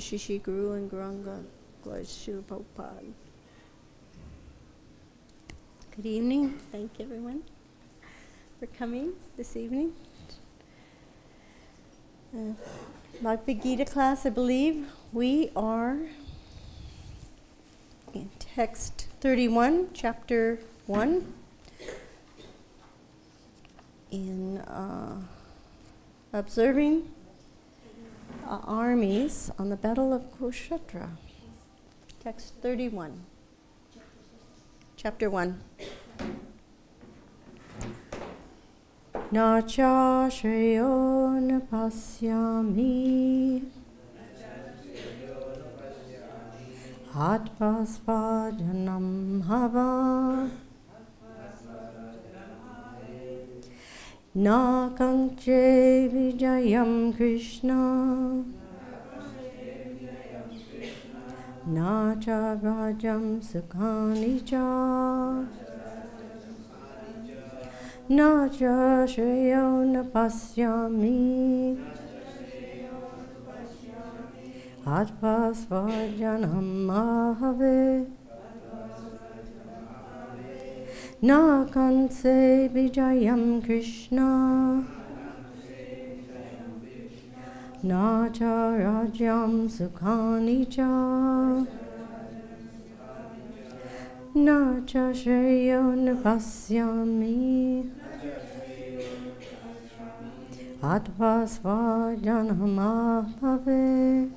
Shishi Guru and Guranga, Glory Srila Prabhupada. Good evening. Thank you, everyone, for coming this evening. Bhagavad-Gita class, I believe. We are in text 31, chapter 1, in observing armies on the Battle of Kurukshetra. Text 31. Chapter 1. Nacha shreyo napasyami Atpasvajanam hava Na kankche vijayam Krishna Na cha rajam sukhani cha Na cha shreyo napasyami Atpasvajanam ahave Na kanse vijayam Krishna Na cha rajyam sukhani cha Na cha shreyo napasyami Atpasvajanam ahave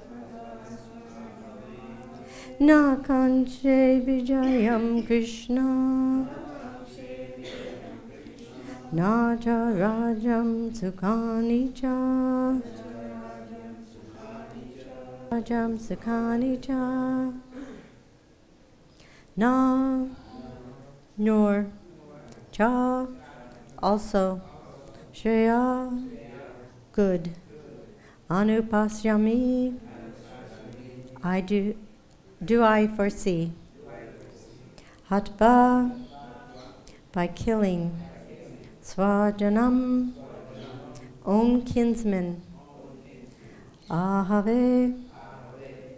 Na kanche vijayam Krishna Na cha rajam sukhani cha Rajam sukhani cha Na nor cha also shreya good anupasyami I do I foresee hatva by killing svajanam own kinsmen ahave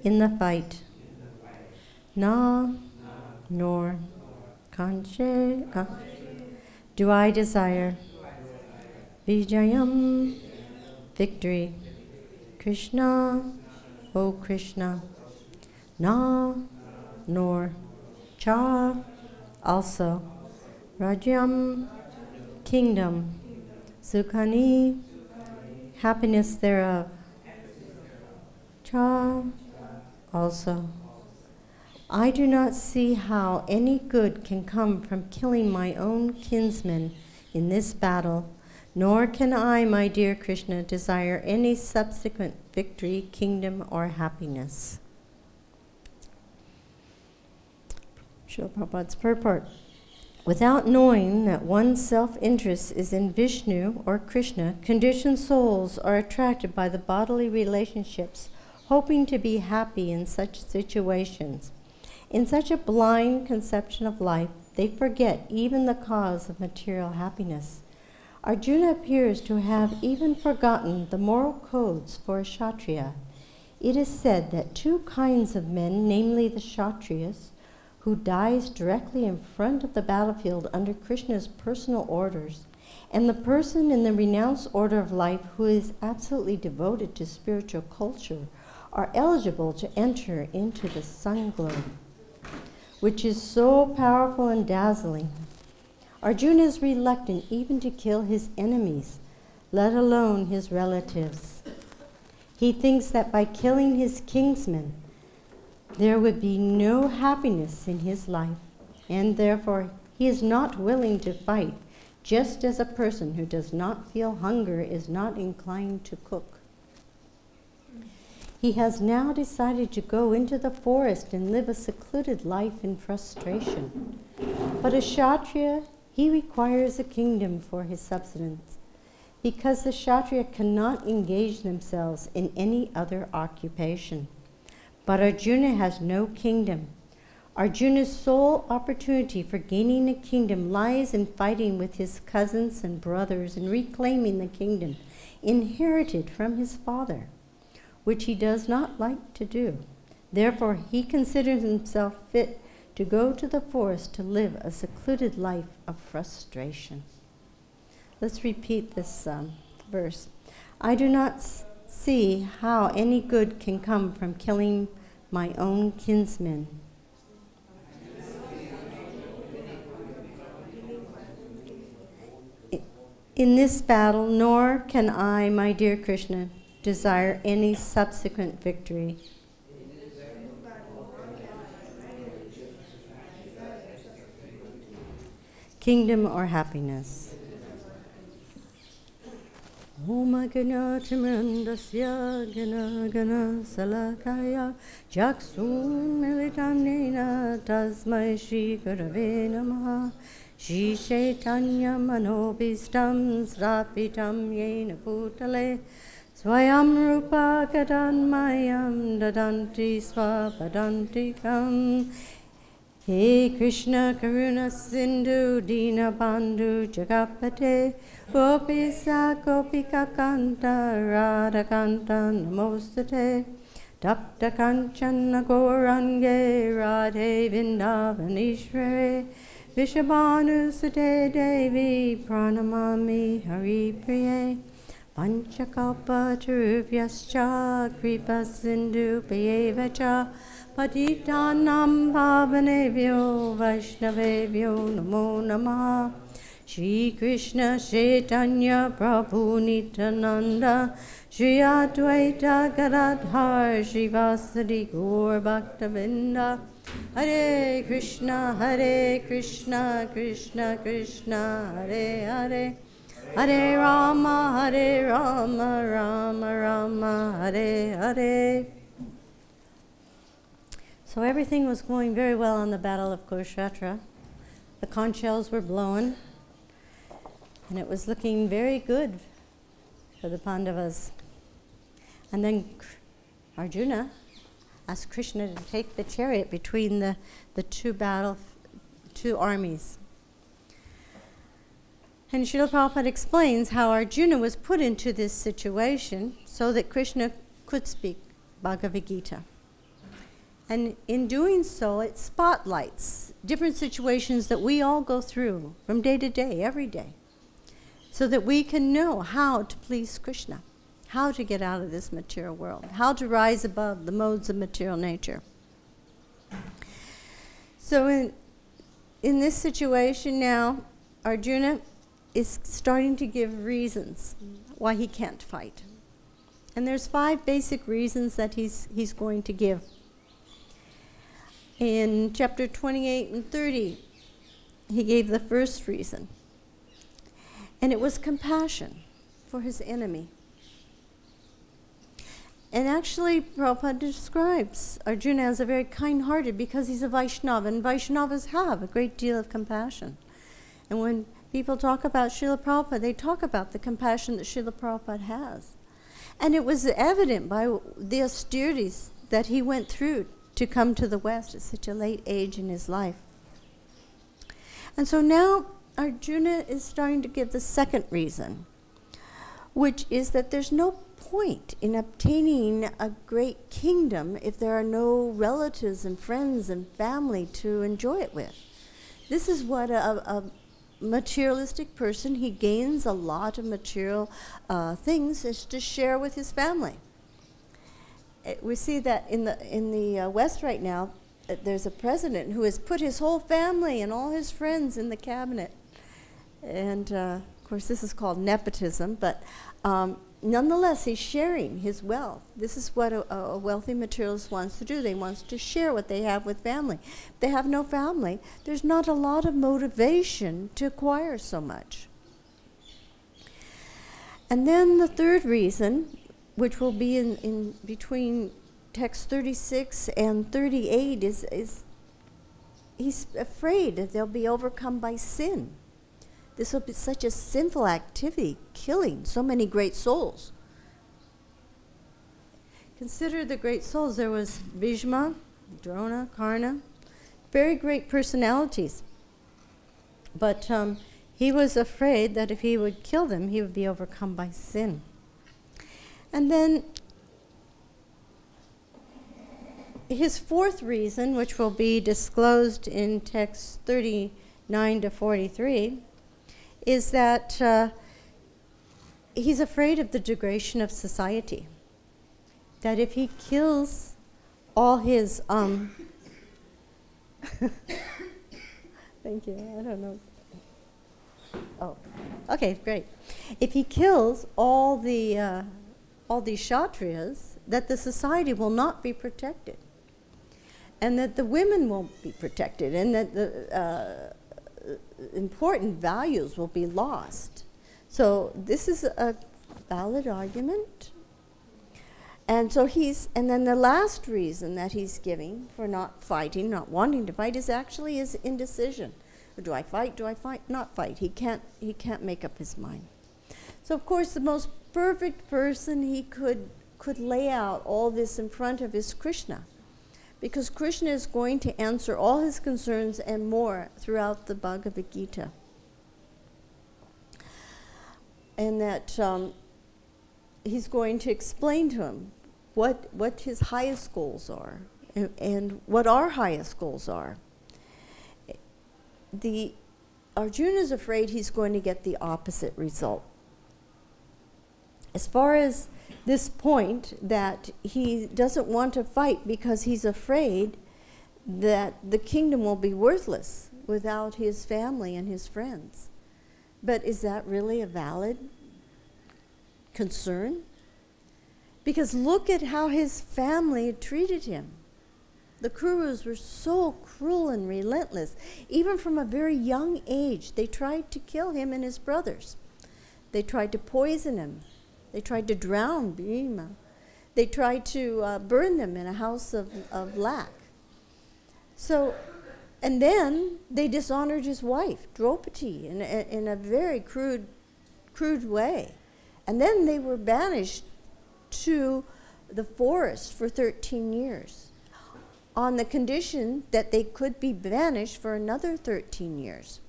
in the fight na nor kanche do I desire vijayam victory Krishna O Krishna na nor cha also rajyam kingdom sukhani happiness thereof cha also I do not see how any good can come from killing my own kinsmen in this battle, nor can I, my dear Krishna, desire any subsequent victory, kingdom, or happiness. Srila Prabhupada's purport. Without knowing that one's self-interest is in Vishnu or Krishna, conditioned souls are attracted by the bodily relationships, hoping to be happy in such situations. In such a blind conception of life, they forget even the cause of material happiness. Arjuna appears to have even forgotten the moral codes for a Kshatriya. It is said that two kinds of men, namely the Kshatriyas, who dies directly in front of the battlefield under Krishna's personal orders, and the person in the renounced order of life who is absolutely devoted to spiritual culture, are eligible to enter into the sun glow, which is so powerful and dazzling. Arjuna is reluctant even to kill his enemies, let alone his relatives. He thinks that by killing his kinsmen, there would be no happiness in his life, and therefore he is not willing to fight, just as a person who does not feel hunger is not inclined to cook. He has now decided to go into the forest and live a secluded life in frustration. But a Kshatriya, he requires a kingdom for his subsistence, because the Kshatriya cannot engage themselves in any other occupation. But Arjuna has no kingdom. Arjuna's sole opportunity for gaining a kingdom lies in fighting with his cousins and brothers and reclaiming the kingdom inherited from his father, which he does not like to do. Therefore, he considers himself fit to go to the forest to live a secluded life of frustration. Let's repeat this verse. I do not see how any good can come from killing my own kinsmen. In this battle, nor can I, my dear Krishna, desire any subsequent victory. Kingdom or happiness. Om Gana Timrandasya Gana Gana Salakaya Jaksun Militanena Tasmai Shri Gurave Namaha Shri Chaitanya Manobhistam Srapitam Yena Putale Swayam Rupa Kadanmayam Dadanti Swapadantikam He Krishna Karuna Sindhu Dina Bandhu Jagapate Gopisa Gopika Kanta Radha Kanta Namostate Tapta Kanchana Gourange Radhe Vindavanishvare Vishabhanu Sute Devi Pranamami Hari Priye Panchakalpa Tarubhyascha Kripa Sindhu Payevacha Patitanam Bhavanevyo Vaishnavevyo Namo Namaha Shri Krishna Chaitanya Prabhu Nityananda Shri Advaita Gadadhar Shri Vasadi Gaur Bhaktavinda Hare Krishna Krishna Krishna Hare Hare Hare Rama Rama Rama Hare Hare. So everything was going very well on the Battle of Kurukshetra. The conch shells were blowing, and it was looking very good for the Pandavas. And then Arjuna asked Krishna to take the chariot between the two armies. And Srila Prabhupada explains how Arjuna was put into this situation so that Krishna could speak Bhagavad-Gita. And in doing so, it spotlights different situations that we all go through from day to day, every day, so that we can know how to please Krishna, how to get out of this material world, how to rise above the modes of material nature. So in this situation now, Arjuna is starting to give reasons why he can't fight. And there's 5 basic reasons that he's going to give. In chapter 28 and 30, he gave the first reason. And it was compassion for his enemy. And actually, Prabhupada describes Arjuna as a very kind-hearted because he's a Vaishnava, and Vaishnavas have a great deal of compassion. And when people talk about Srila Prabhupada, they talk about the compassion that Srila Prabhupada has. And it was evident by the austerities that he went through to come to the West at such a late age in his life. And so now Arjuna is starting to give the second reason, which is that there's no point in obtaining a great kingdom if there are no relatives and friends and family to enjoy it with. This is what a materialistic person, he gains a lot of material things is to share with his family. We see that in the West right now, there's a president who has put his whole family and all his friends in the cabinet. And of course, this is called nepotism, but nonetheless, he's sharing his wealth. This is what a wealthy materialist wants to do. They want to share what they have with family. If they have no family, there's not a lot of motivation to acquire so much. And then the third reason, which will be in between text 36 and 38, is he's afraid that they'll be overcome by sin. This will be such a sinful activity, killing so many great souls. Consider the great souls. There was Bhishma, Drona, Karna, very great personalities. But he was afraid that if he would kill them, he would be overcome by sin. And then his fourth reason, which will be disclosed in texts 39 to 43, is that he's afraid of the degradation of society. That if he kills all his, thank you, I don't know. Oh, okay, great. If he kills all these kshatriyas, that the society will not be protected, and that the women won't be protected, and that the important values will be lost. So this is a valid argument. And so and then the last reason that he's giving for not fighting, not wanting to fight, is actually his indecision. Do I fight? Do I fight? Not fight. He can't make up his mind. So of course the most perfect person he could lay out all this in front of is Krishna, because Krishna is going to answer all his concerns and more throughout the Bhagavad-Gita. And that he's going to explain to him what his highest goals are and what our highest goals are. Arjuna is afraid he's going to get the opposite result. As far as this point that he doesn't want to fight because he's afraid that the kingdom will be worthless without his family and his friends. But is that really a valid concern? Because look at how his family treated him. The Kurus were so cruel and relentless. Even from a very young age, they tried to kill him and his brothers. They tried to poison him. They tried to drown Bhima. They tried to burn them in a house of lac. So, and then they dishonored his wife, Draupadi, in a very crude way. And then they were banished to the forest for 13 years on the condition that they could be banished for another 13 years.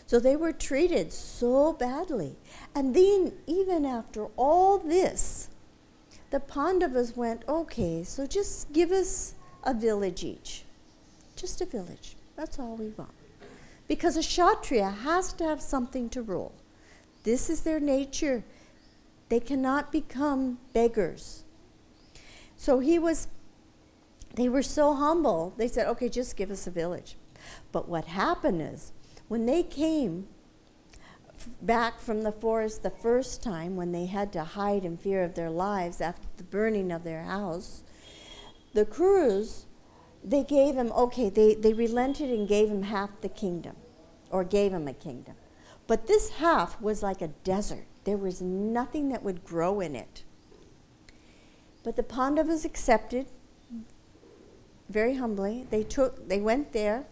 So they were treated so badly. And then, even after all this, the Pandavas went, okay, so just give us a village each. Just a village. That's all we want. Because a Kshatriya has to have something to rule. This is their nature. They cannot become beggars. So they were so humble, they said, okay, just give us a village. But what happened is, when they came back from the forest the first time, when they had to hide in fear of their lives after the burning of their house, the Kurus, they gave him, okay, they relented and gave him half the kingdom, or gave him a kingdom. But this half was like a desert. There was nothing that would grow in it. But the Pandavas accepted very humbly. They went there,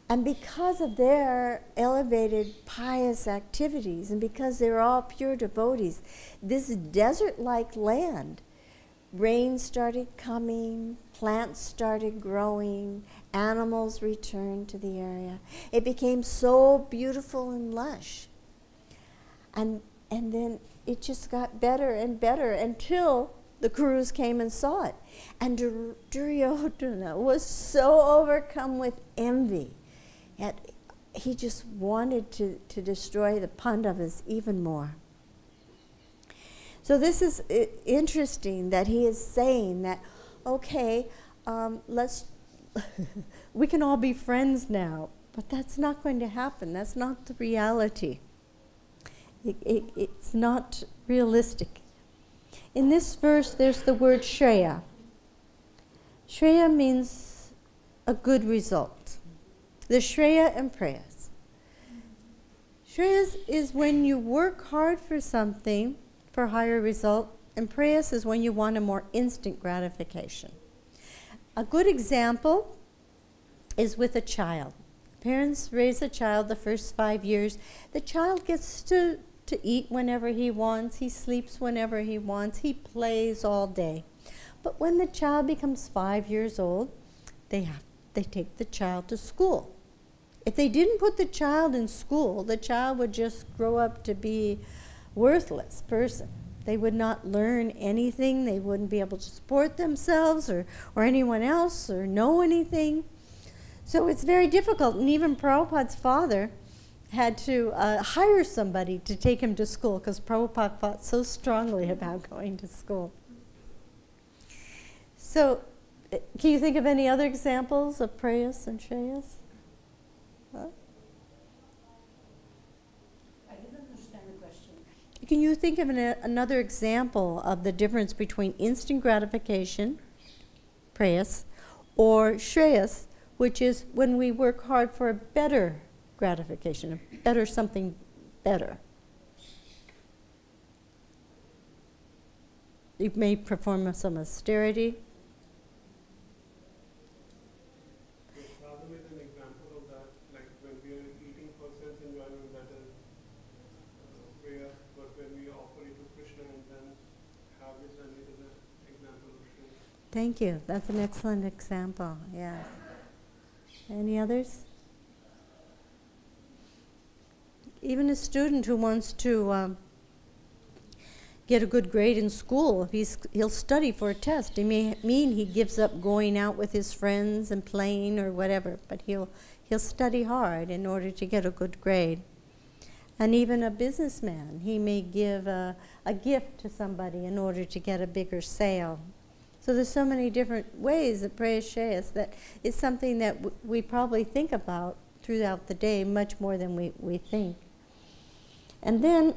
and because of their elevated pious activities, and because they were all pure devotees, this desert-like land, rain started coming, plants started growing, animals returned to the area. It became so beautiful and lush. And then it just got better and better until the Kurus came and saw it. And Duryodhana was so overcome with envy that he just wanted to destroy the Pandavas even more. So this is interesting that he is saying that, okay, we can all be friends now, but that's not going to happen. That's not the reality. It's not realistic. In this verse, there's the word Shreya. Shreya means a good result. The Shreya and Preyas. Shreya is when you work hard for something for a higher result, and Preyas is when you want a more instant gratification. A good example is with a child. Parents raise a child the first 5 years. The child gets to eat whenever he wants. He sleeps whenever he wants. He plays all day. But when the child becomes 5 years old, they they take the child to school. If they didn't put the child in school, the child would just grow up to be a worthless person. They would not learn anything. They wouldn't be able to support themselves or anyone else or know anything. So it's very difficult. And even Prabhupada's father had to hire somebody to take him to school because Prabhupada fought so strongly about going to school. So can you think of any other examples of prayas and shreyas? Huh? I didn't understand the question. Can you think of another example of the difference between instant gratification, prayas, or shreyas, which is when we work hard for a better gratification, something better? You may perform some austerity. Thank you. That's an excellent example. Yes. Any others? Even a student who wants to get a good grade in school, he'll study for a test. It may mean he gives up going out with his friends and playing or whatever, but he'll study hard in order to get a good grade. And even a businessman, he may give a gift to somebody in order to get a bigger sale. So there's so many different ways that prayas shreyas that it's something that we probably think about throughout the day much more than we think. And then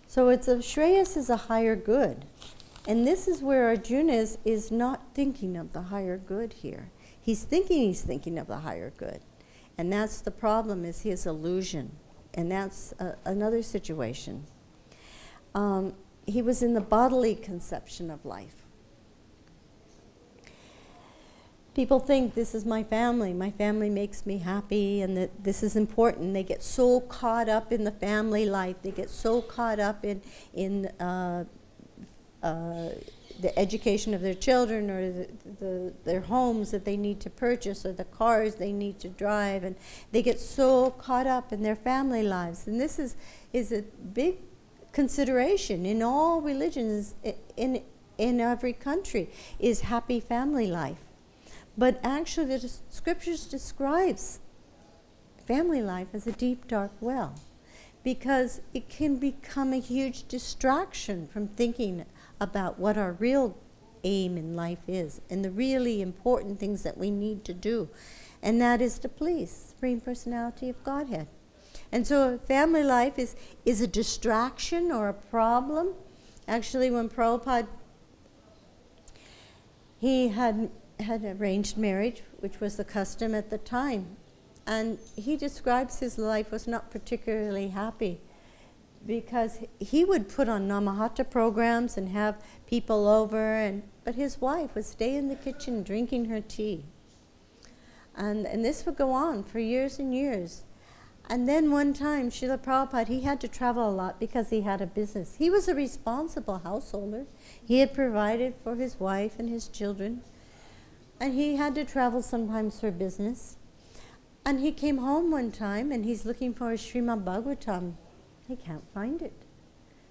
so it's a shreyas is a higher good. And this is where Arjuna is not thinking of the higher good here. He's thinking of the higher good. And that's the problem, is his illusion. And that's another situation. He was in the bodily conception of life. People think this is my family makes me happy, and that this is important. They get so caught up in the family life. They get so caught up in the education of their children, or their homes that they need to purchase, or the cars they need to drive, and they get so caught up in their family lives. And this is a big consideration in all religions, in every country, is happy family life. But actually the scriptures describes family life as a deep dark well, because it can become a huge distraction from thinking about what our real aim in life is and the really important things that we need to do. And that is to please the Supreme Personality of Godhead. And so family life is a distraction or a problem. Actually, when Prabhupada, he had arranged marriage, which was the custom at the time. And he describes his life was not particularly happy, because he would put on Namahata programs and have people over, but his wife would stay in the kitchen drinking her tea. And this would go on for years and years. And then one time, Srila Prabhupada, he had to travel a lot because he had a business. He was a responsible householder. He had provided for his wife and his children. And he had to travel sometimes for business. And he came home one time and he's looking for his Srimad Bhagavatam. He can't find it.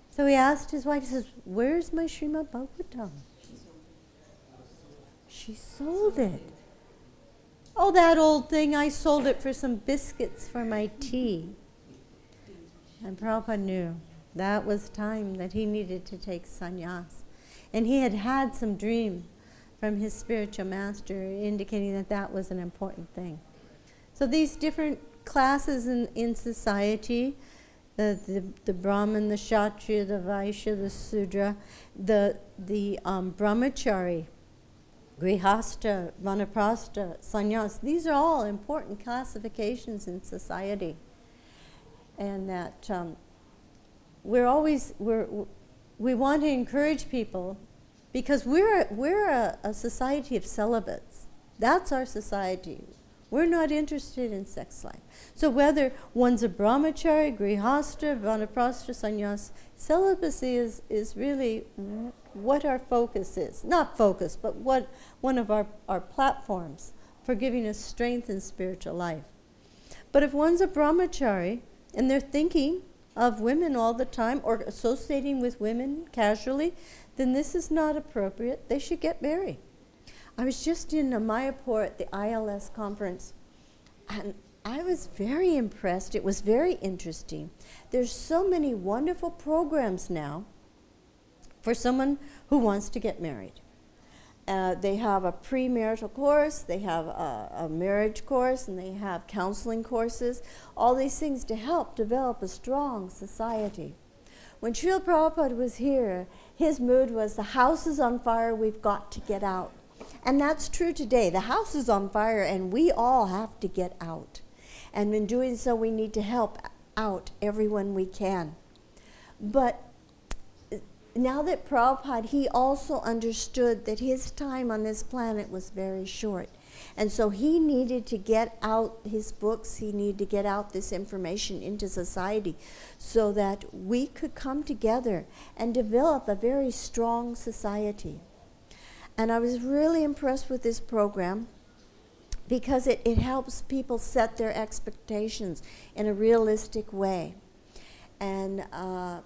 So he asked his wife, he says, "Where's my Srimad Bhagavatam?" She sold it. "Oh, that old thing, I sold it for some biscuits for my tea." And Prabhupada knew that was time that he needed to take sannyas. And he had had some dream from his spiritual master indicating that that was an important thing. So these different classes in society, the Brahmin, the Kshatriya, the Vaishya, the Sudra, the Brahmachari, Grihastha, Vanaprastha, Sannyas, these are all important classifications in society. And that we want to encourage people, because we're a society of celibates. That's our society. We're not interested in sex life. So whether one's a brahmachari, grihastha, vanaprastha, sannyas, celibacy is really what our focus is. Not focus, but what one of our platforms for giving us strength in spiritual life. But if one's a brahmachari and they're thinking of women all the time or associating with women casually, then this is not appropriate. They should get married. I was just in Mayapur at the ILS conference, and I was very impressed. It was very interesting. There's so many wonderful programs now for someone who wants to get married. They have a premarital course, they have a marriage course, and they have counseling courses, all these things to help develop a strong society. When Srila Prabhupada was here, his mood was, the house is on fire, we've got to get out. And that's true today. The house is on fire and we all have to get out. And in doing so, we need to help out everyone we can. But now that Prabhupada, he also understood that his time on this planet was very short. And so he needed to get out his books, he needed to get out this information into society so that we could come together and develop a very strong society. And I was really impressed with this program because it helps people set their expectations in a realistic way. And a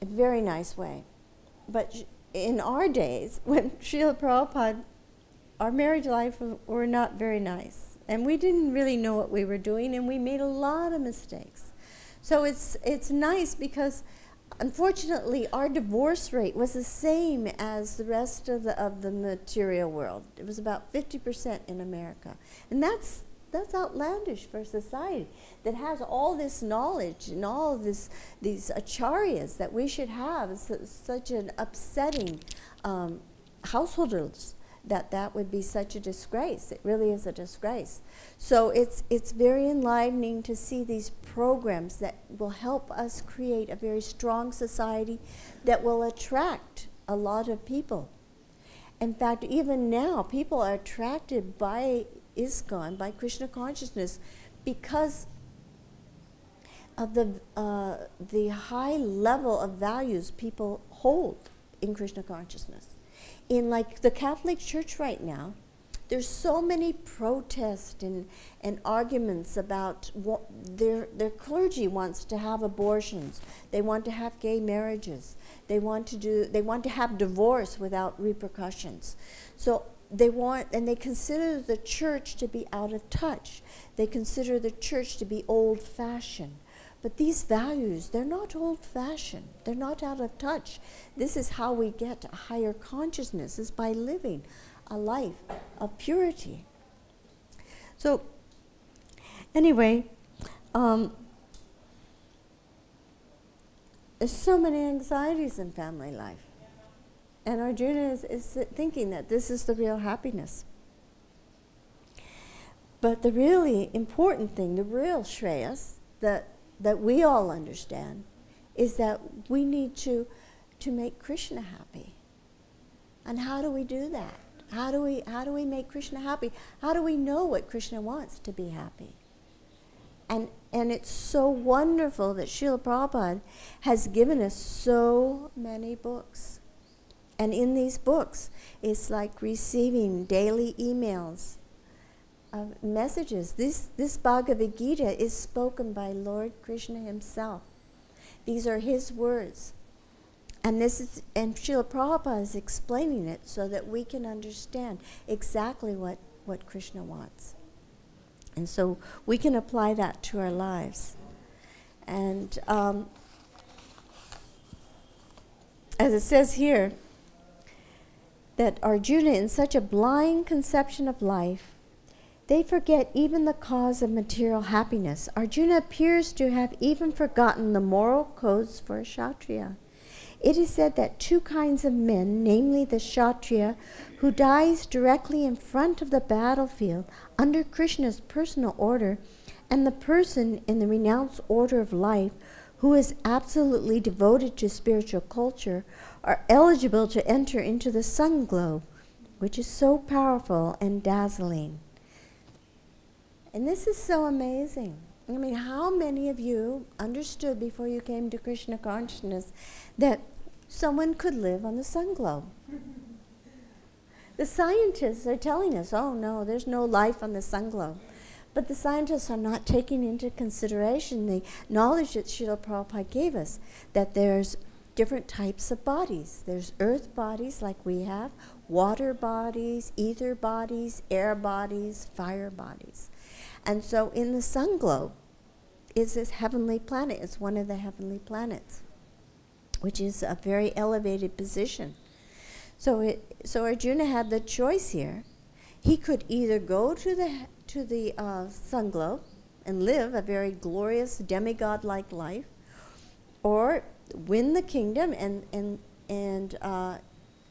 very nice way. But in our days, when Srila Prabhupada, our marriage life were not very nice. And we didn't really know what we were doing, and we made a lot of mistakes. So it's nice because unfortunately, our divorce rate was the same as the rest of the material world. It was about 50% in America. And that's outlandish for a society that has all this knowledge and all of these acharyas that we should have. It's such an upsetting householders that would be such a disgrace. It really is a disgrace. So it's very enlivening to see these programs that will help us create a very strong society that will attract a lot of people. In fact, even now, people are attracted by ISKCON, by Krishna consciousness, because of the high level of values people hold in Krishna consciousness. In like the Catholic Church right now, there's so many protests and arguments about what their clergy wants to have abortions. They want to have gay marriages. They want to have divorce without repercussions. So they consider the church to be out of touch. They consider the church to be old-fashioned. But these values, they're not old-fashioned. They're not out of touch. This is how we get a higher consciousness, is by living a life of purity. So, anyway, there's so many anxieties in family life. And Arjuna is thinking that this is the real happiness. But the really important thing, the real Shreyas, that we all understand, is that we need to make Krishna happy. And how do we do that? How do we make Krishna happy? How do we know what Krishna wants to be happy? And it's so wonderful that Srila Prabhupada has given us so many books. And in these books, it's like receiving daily emails of messages. This Bhagavad-Gita is spoken by Lord Krishna himself. These are his words. And Srila Prabhupada is explaining it so that we can understand exactly what Krishna wants. And so we can apply that to our lives. And as it says here, that Arjuna, in such a blind conception of life, they forget even the cause of material happiness. Arjuna appears to have even forgotten the moral codes for a Kshatriya. It is said that two kinds of men, namely the Kshatriya, who dies directly in front of the battlefield under Krishna's personal order, and the person in the renounced order of life who is absolutely devoted to spiritual culture, are eligible to enter into the sun globe, which is so powerful and dazzling. And this is so amazing. I mean, how many of you understood before you came to Krishna consciousness that someone could live on the sun globe? The scientists are telling us, oh no, there's no life on the sun globe. But the scientists are not taking into consideration the knowledge that Srila Prabhupada gave us, that there's different types of bodies. There's earth bodies like we have, water bodies, ether bodies, air bodies, fire bodies. And so in the sun globe is this heavenly planet. It's one of the heavenly planets, which is a very elevated position. So Arjuna had the choice here. He could either go to the sun globe and live a very glorious demigod-like life, or win the kingdom and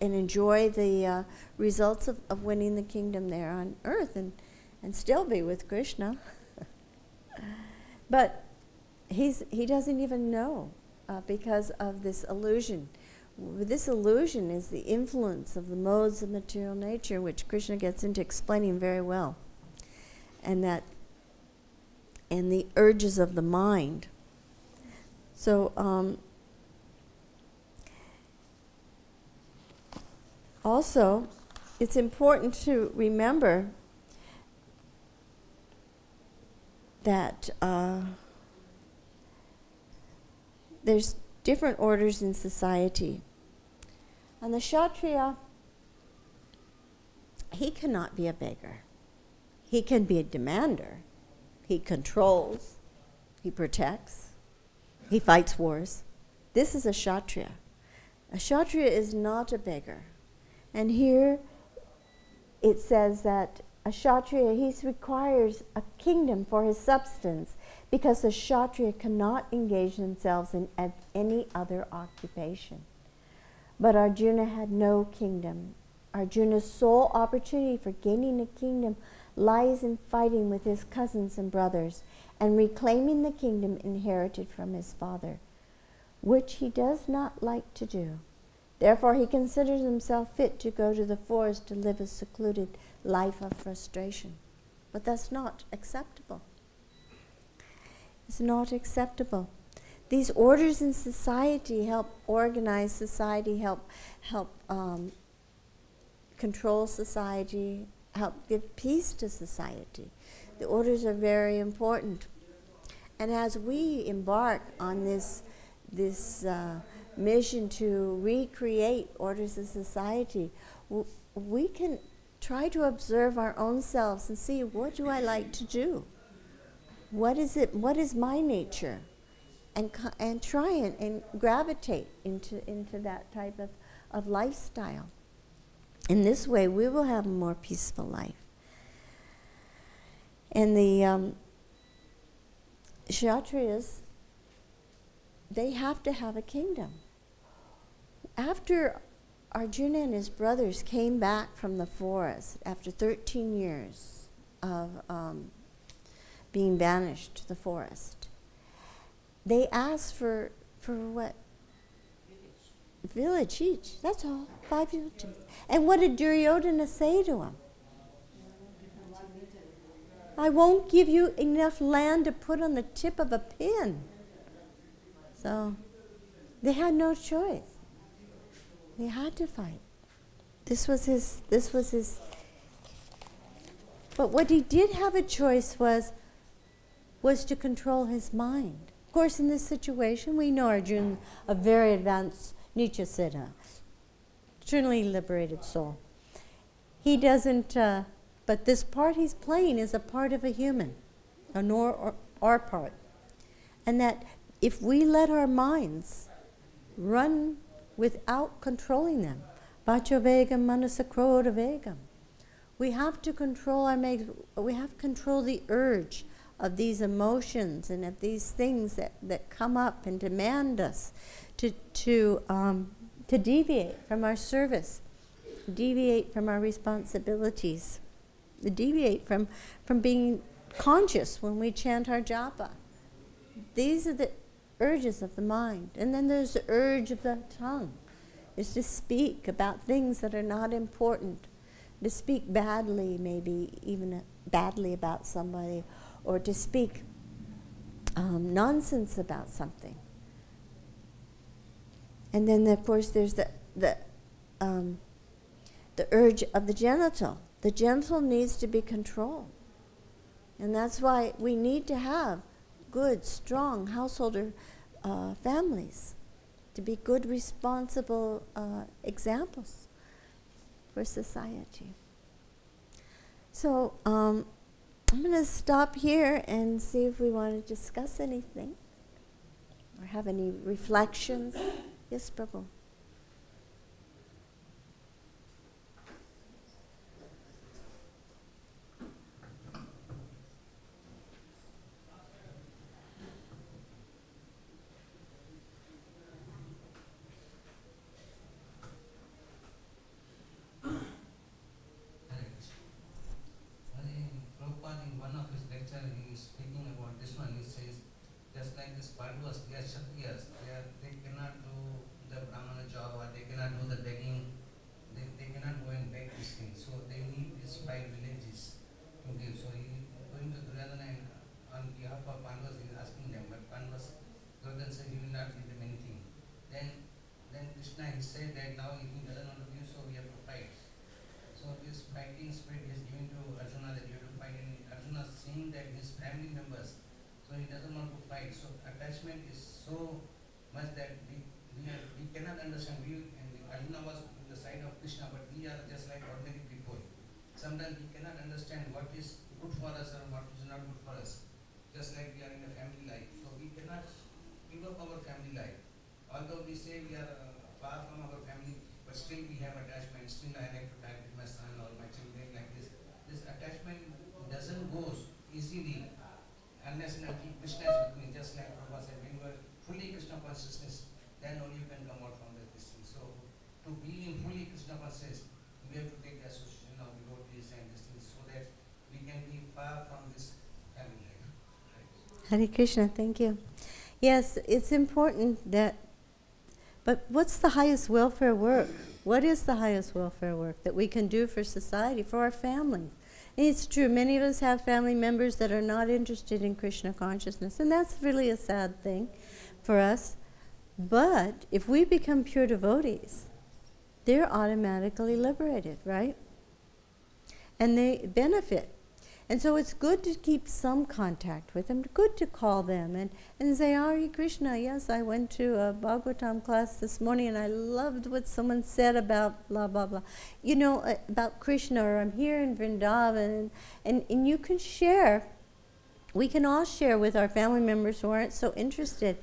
enjoy the results of winning the kingdom there on earth and still be with Krishna. But he doesn't even know because of this illusion. This illusion is the influence of the modes of material nature, which Krishna gets into explaining very well, and the urges of the mind. So also, it's important to remember that there's different orders in society. And the Kshatriya, he cannot be a beggar. He can be a demander. He controls. He protects. He fights wars. This is a Kshatriya. A Kshatriya is not a beggar. And here it says that a Kshatriya, he requires a kingdom for his substance, because the Kshatriya cannot engage themselves in any other occupation. But Arjuna had no kingdom. Arjuna's sole opportunity for gaining a kingdom lies in fighting with his cousins and brothers and reclaiming the kingdom inherited from his father, which he does not like to do. Therefore, he considers himself fit to go to the forest to live a secluded life of frustration. But that's not acceptable. It's not acceptable. These orders in society help organize society, help control society, help give peace to society. The orders are very important. And as we embark on this mission to recreate orders of society, we can try to observe our own selves and see, what do I like to do? What is it? What is my nature? And try and gravitate into that type of lifestyle. In this way, we will have a more peaceful life. And the Kshatriyas, they have to have a kingdom. After Arjuna and his brothers came back from the forest, after 13 years of being banished to the forest, they asked for what? Village each. That's all. 5 villages. And what did Duryodhana say to him? I won't give you enough land to put on the tip of a pin. So they had no choice. They had to fight. This was his. But what he did have a choice was to control his mind. Of course, in this situation, we know Arjuna, a very advanced Nicha Siddha, truly liberated soul. He doesn't, but this part he's playing is a part of a human, our part. And that if we let our minds run without controlling them, Vacha Vegam Manasa Krodha Vegam, we have to control we have to control the urge of these emotions and of these things that come up and demand us to deviate from our service, deviate from our responsibilities, deviate from being conscious when we chant our japa. These are the urges of the mind. And then there's the urge of the tongue, is to speak about things that are not important, to speak badly, maybe even badly about somebody, or to speak nonsense about something. And then, of course, there's the urge of the genital. The genital needs to be controlled. And that's why we need to have good, strong householder families to be good, responsible examples for society. So I'm going to stop here and see if we want to discuss anything or have any reflections. Yes, Prabhu. Hare Krishna, thank you. Yes, it's important that, but what's the highest welfare work? What is the highest welfare work that we can do for society, for our family? And it's true, many of us have family members that are not interested in Krishna consciousness, and that's really a sad thing for us. But if we become pure devotees, they're automatically liberated, right? And they benefit. And so it's good to keep some contact with them, good to call them and say, Hare Krishna, yes, I went to a Bhagavatam class this morning and I loved what someone said about blah, blah, blah. You know, about Krishna, or I'm here in Vrindavan, and you can share. We can all share with our family members who aren't so interested.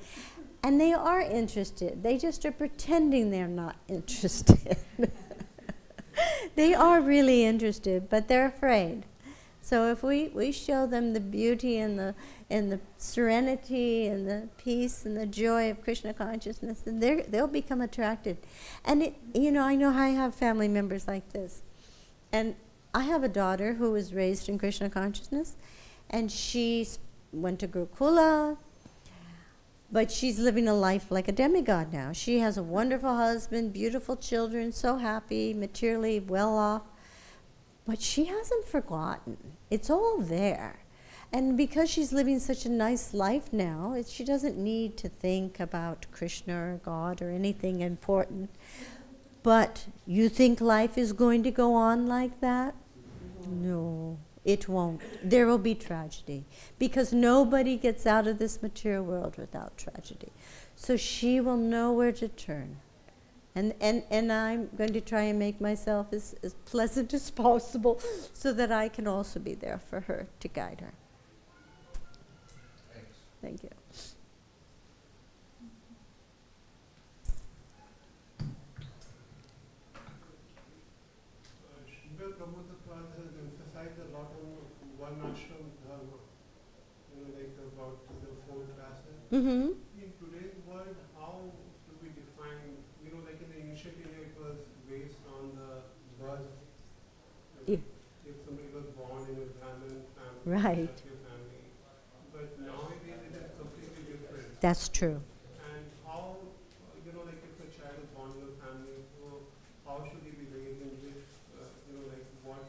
And they are interested. They just are pretending they're not interested. They are really interested, but they're afraid. So if we show them the beauty and the serenity and the peace and the joy of Krishna consciousness, then they'll become attracted. And I know I have family members like this. And I have a daughter who was raised in Krishna consciousness, and she went to Gurukula, but she's living a life like a demigod now. She has a wonderful husband, beautiful children, so happy, materially well off. But she hasn't forgotten. It's all there. And because she's living such a nice life now, she doesn't need to think about Krishna or God or anything important. But you think life is going to go on like that? No, it won't. There will be tragedy. Because nobody gets out of this material world without tragedy. So she will know where to turn. And I'm going to try and make myself as pleasant as possible so that I can also be there for her to guide her. Thank you. Srila Prabhupada has emphasized a lot on one ashram dharma, like about the 4 classes. Mm-hmm. In today's world, how do we define, like in the initial year it was based on the birth. Like if somebody was born in a Brahmin family, right. family. But nowadays it is completely different. That's true. And how, like if a child is born in a family, so how should he be raised in which, like what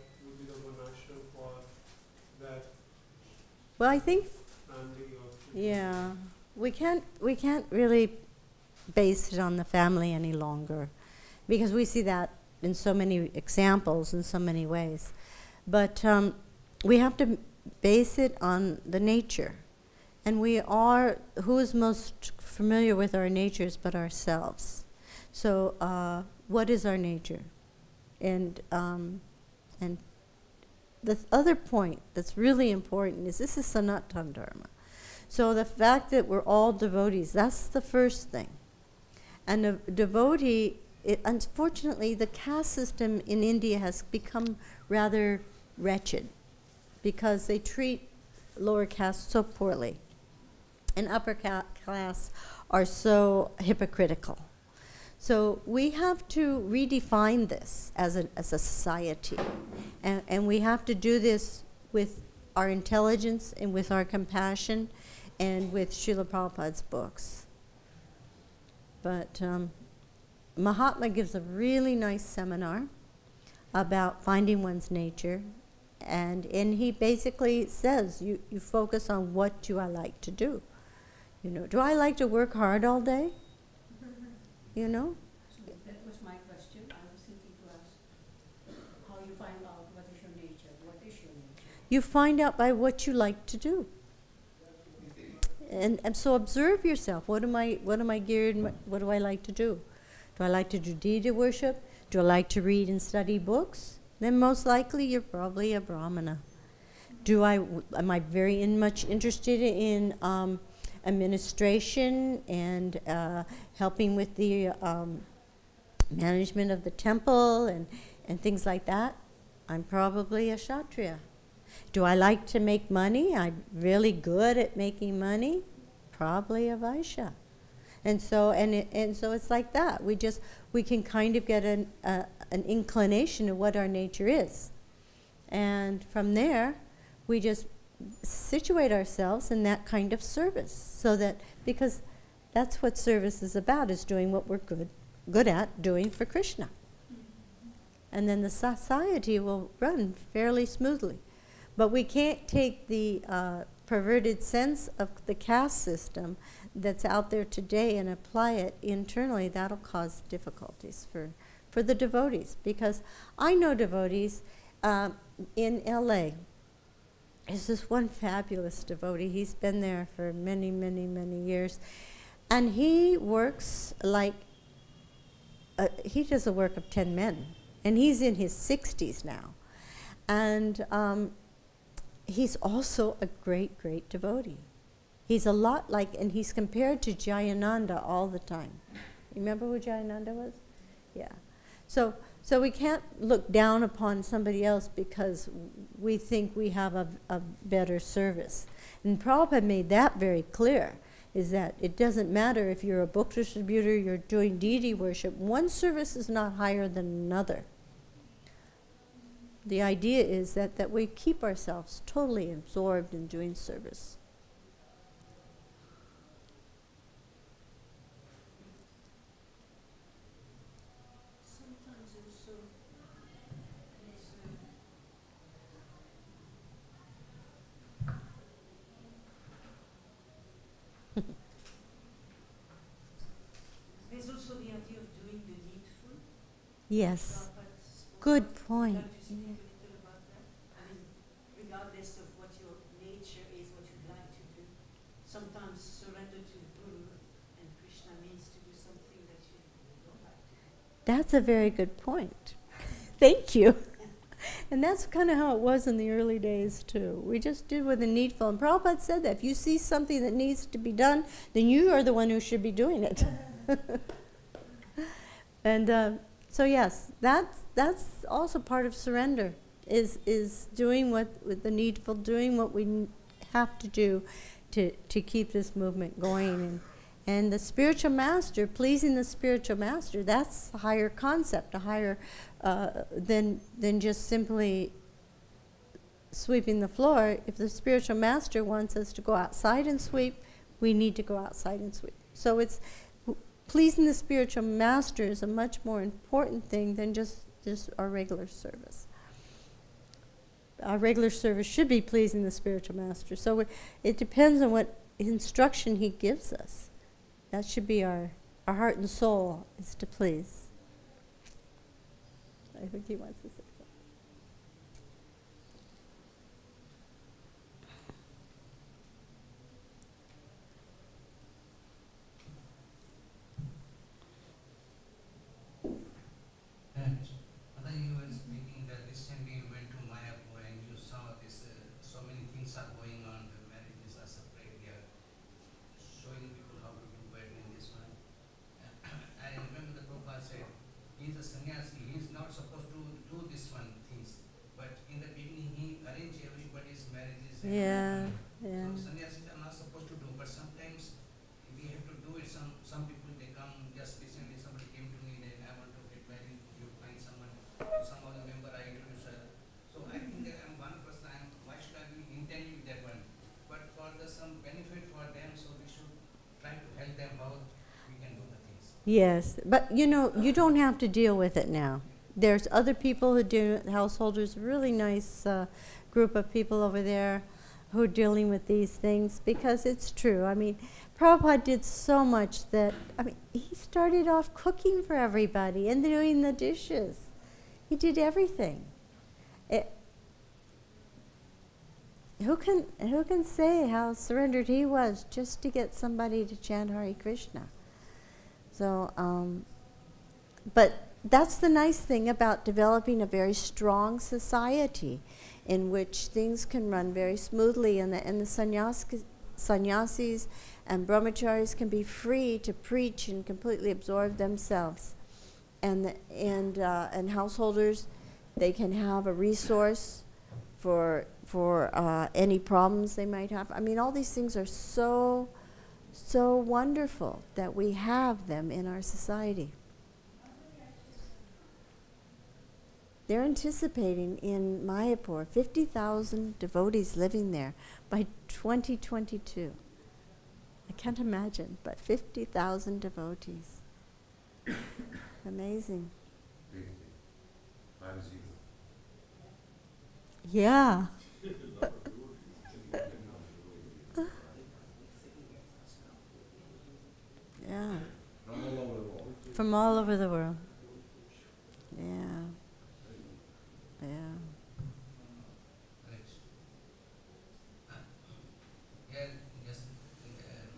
Well, I think, family or yeah, we can't really base it on the family any longer, because we see that in so many examples in so many ways. But we have to base it on the nature. And who is most familiar with our natures but ourselves? So what is our nature? And the other point that's really important is this is Sanatana Dharma. So the fact that we're all devotees, that's the first thing. And a devotee, unfortunately, the caste system in India has become rather wretched because they treat lower caste so poorly. And upper class are so hypocritical. So we have to redefine this as a society. And we have to do this with our intelligence and with our compassion and with Srila Prabhupada's books. But Mahatma gives a really nice seminar about finding one's nature. And he basically says, you focus on what do I like to do. You know, do I like to work hard all day? You know? So that was my question. I was thinking to ask how you find out what is your nature. What is your nature? You find out by what you like to do. And so observe yourself. What am I geared? What do I like to do? Do I like to do deity worship? Do I like to read and study books? Then most likely you're probably a Brahmana. Am I very much interested in administration and helping with the management of the temple and things like that? I'm probably a Kshatriya. Do I like to make money? I'm really good at making money. Probably a Vaishya. And so it's like that. We can kind of get an inclination of what our nature is, and from there, we just situate ourselves in that kind of service. So that because that's what service is about, is doing what we're good at doing for Krishna, and then the society will run fairly smoothly. But we can't take the perverted sense of the caste system that's out there today and apply it internally. That'll cause difficulties for the devotees. Because I know devotees in LA. There's this one fabulous devotee. He's been there for many, many, many years. And he works like, he does the work of 10 men. And he's in his 60s now. And he's also a great, great devotee. He's a lot like, and he's compared to Jayananda all the time. You remember who Jayananda was? Yeah. So we can't look down upon somebody else because we think we have a better service. And Prabhupada made that very clear, is that it doesn't matter if you're a book distributor, you're doing deity worship, one service is not higher than another. The idea is that we keep ourselves totally absorbed in doing service. Sometimes also there's also the idea of doing the needful. Yes. Good point. Would you like to speak a little about that? I mean, regardless of what your nature is, what you'd like to do, sometimes surrender to Guru and Krishna means to do something that you don't like to do. That's a very good point. Thank you. And that's kind of how it was in the early days, too. We just did with the needful. And Prabhupada said that if you see something that needs to be done, then you are the one who should be doing it. And so yes, that's also part of surrender, is doing with the needful, doing what we have to do to keep this movement going. And the spiritual master, pleasing the spiritual master, that's a higher concept, a higher than just simply sweeping the floor. If the spiritual master wants us to go outside and sweep, we need to go outside and sweep. So it's pleasing the spiritual master is a much more important thing than just our regular service. our regular service should be pleasing the spiritual master. So it depends on what instruction he gives us. That should be our heart and soul, is to please. I think he wants to say something. Mother, you were speaking that recently you went to Mayapur and you saw this, so many things are going on, the marriages are separate, they are showing people how to do better in this one. I remember the Prabhupada said, he's a sannyasi, he's not supposed to do this one things, but in the beginning he arranged everybody's marriages. Yeah, yeah. So sannyasis are not supposed to do, but sometimes we have to do it. Some people, they come, just recently somebody came to me, then I want to get married, you find someone, some other member, I introduce her. So I think that I'm one person, why should I be intending with that one? But for some benefit for them, so we should try to help them how we can do the things. Yes, but you know, you don't have to deal with it now. There's other people who do, householders, really nice group of people over there who are dealing with these things, because it's true. I mean, Prabhupada did so much that, I mean, he started off cooking for everybody and doing the dishes. He did everything. Who can say how surrendered he was just to get somebody to chant Hare Krishna? So, but that's the nice thing about developing a very strong society in which things can run very smoothly, and the sannyasis and brahmacharis can be free to preach and completely absorb themselves. And householders, they can have a resource for any problems they might have. I mean, all these things are so wonderful that we have them in our society. They're anticipating in Mayapur 50,000 devotees living there by 2022. I can't imagine, but 50,000 devotees. Amazing. Yeah. Yeah. From all over the world. Yeah. Yeah.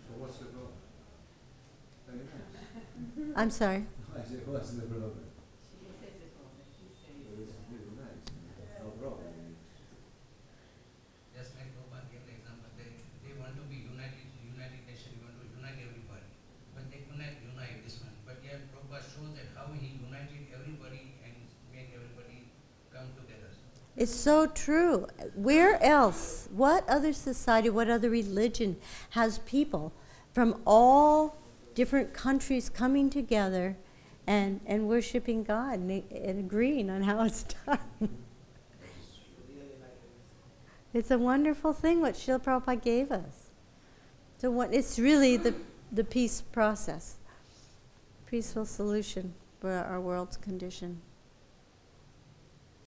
So what's the problem? I'm sorry. I said, what's the problem? No problem. Just like Prabhupada gave the example, they want to be United Nations, want to unite everybody. But they could not unite this one. But yet Prabhupada shows that how he united everybody and made everybody come together. It's so true. Where else? What other society, what other religion has people from all different countries coming together and worshiping God and agreeing on how it's done? It's a wonderful thing what Srila Prabhupada gave us. So it's really the peace process, peaceful solution for our world's condition.